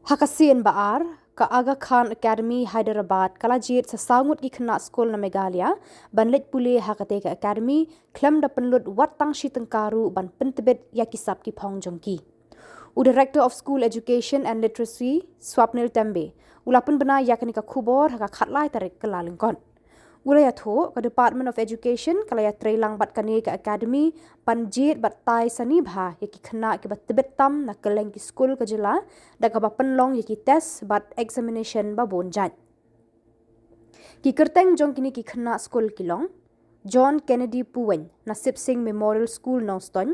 Hakasien baar ka Aga Khan Academy Hyderabad Shah Jied sa Ngut ki Khynnah Skul na Meghalaya ban leit Pule hakatei ka Academy khlem da pynlut wat tang shi tangkaru ban pyntbit ya kisap ki phong jong ki. Director of School Education and Literacy Swapnil Tembe ulapun bena yakani ka Khubor haka khatlai tarik Kyllalyngkot. Iathuh ka Department of Education kala iatrei lang bat kane ka Academy pan Jied bat tai sani bha yaki Khynnah ki bat tibet tam na Khynnah Skul ka Jylla da ka ba panlong yaki test bat examination ba bonjat. Ki kerteng jong kini ki Khynnah Skul kilong Kennedy Puwein na Sib Singh Memorial School Noston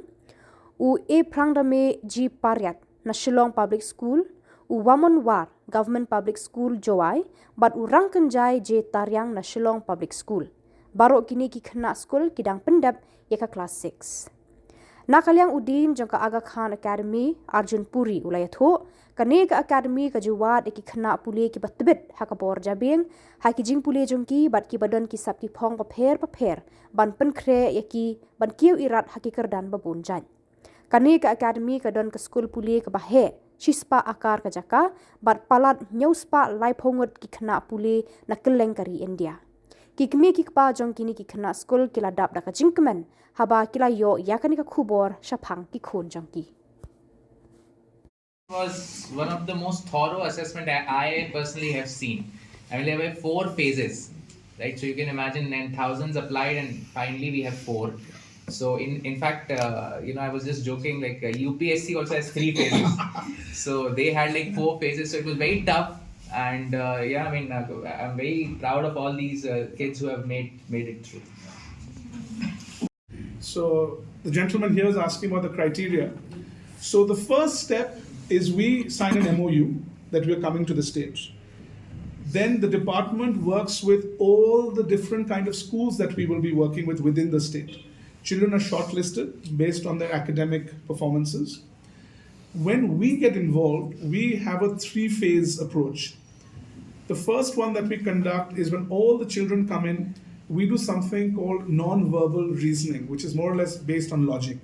u E-Phrangdame G Pariat na Shillong Public School u Wamon War Government Public School Joai bat u Rangkynjai J Tariang na Shillong Public School. Barok kini ki Khynnah Skul kidang pendap yaka class 6. Nakalyang udin jong ka Aga Khan Academy Arjun Puri ulayatho kane ka Academy ka juwad ki Khynnah Pule ki batbit haka bor jabeng haki jing Pule jong ki bat ki badon ki sap ki phong pa pher ban pen khre yaki ban kiu irat haki kerdan babun jan. Kane ka Academy ka don ka Skul Pule ka bahe Shispa akar ka jaka bat palat nyauspa lai phongot ki Khynnah Pule na Kyllalyngkari India. Ki kmi ki pa jong kini ki Khynnah Skul kila dap da ka jingkmen haba kila yo yakani ka Khubor shaphang ki khon jong ki. Was one of the most thorough assessment I personally have seen. I mean, there were 4 phases, right? So you can imagine, and thousands applied, and finally we have 4. So in fact, I was just joking, like UPSC also has 3 phases. So they had like 4 phases. So it was very tough. And I'm very proud of all these kids who have made it through. So the gentleman here is asking about the criteria. So the first step is we sign an MOU that we are coming to the state. Then the department works with all the different kind of schools that we will be working with within the state. Children are shortlisted based on their academic performances. When we get involved, we have a 3-phase approach. The first one that we conduct is when all the children come in, we do something called non-verbal reasoning, which is more or less based on logic.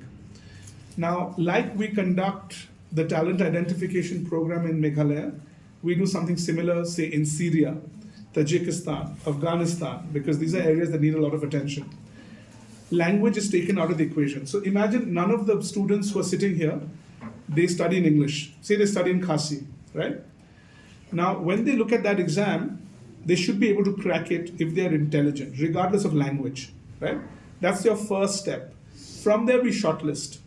Now, like we conduct the talent identification program in Meghalaya, we do something similar, say, in Syria, Tajikistan, Afghanistan, because these are areas that need a lot of attention. Language is taken out of the equation. So imagine none of the students who are sitting here, they study in English. Say they study in Khasi, right? Now, when they look at that exam, they should be able to crack it if they are intelligent, regardless of language, right? That's your first step. From there, we shortlist.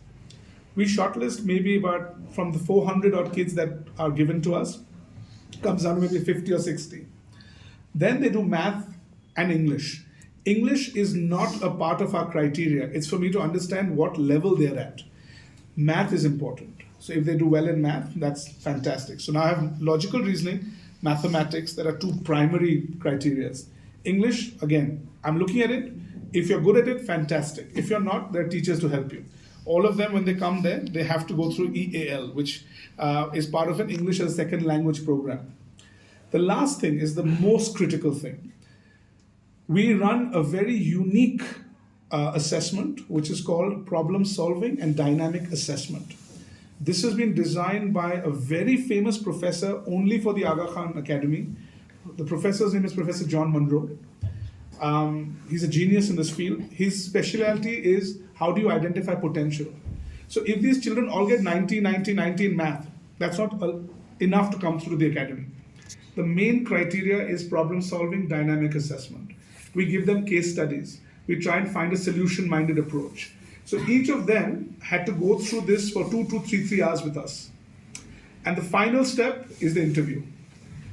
We shortlist maybe about from the 400 odd kids that are given to us, comes down to maybe 50 or 60. Then they do math and English. English is not a part of our criteria. It's for me to understand what level they're at. Math is important. So if they do well in math, that's fantastic. So now I have logical reasoning, mathematics. There are 2 primary criteria. English, again, I'm looking at it. If you're good at it, fantastic. If you're not, there are teachers to help you. All of them, when they come there, they have to go through EAL, which is part of an English as a second language program. The last thing is the most critical thing. We run a very unique assessment, which is called problem solving and dynamic assessment. This has been designed by a very famous professor only for the Aga Khan Academy. The professor's name is Professor John Monroe. He's a genius in this field. His specialty is how do you identify potential. So if these children all get 90, 90, 90 in math, that's not enough to come through the academy. The main criteria is problem solving, dynamic assessment. We give them case studies. We try and find a solution-minded approach. So each of them had to go through this for 2 to 3 hours with us. And the final step is the interview.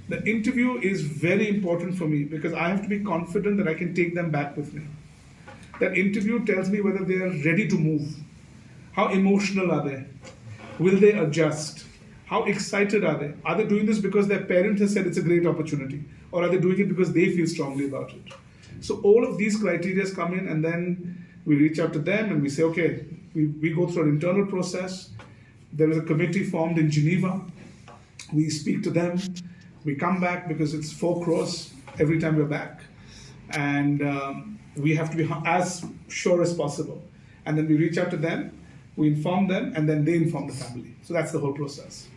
The interview is very important for me because I have to be confident that I can take them back with me. That interview tells me whether they are ready to move. How emotional are they? Will they adjust? How excited are they? Are they doing this because their parent has said it's a great opportunity? Or are they doing it because they feel strongly about it? So all of these criteria come in, and then we reach out to them and we say, okay, we go through an internal process. There is a committee formed in Geneva. We speak to them. We come back because it's 4 crores every time we're back. And we have to be as sure as possible. And then we reach out to them, we inform them, and then they inform the family. So that's the whole process.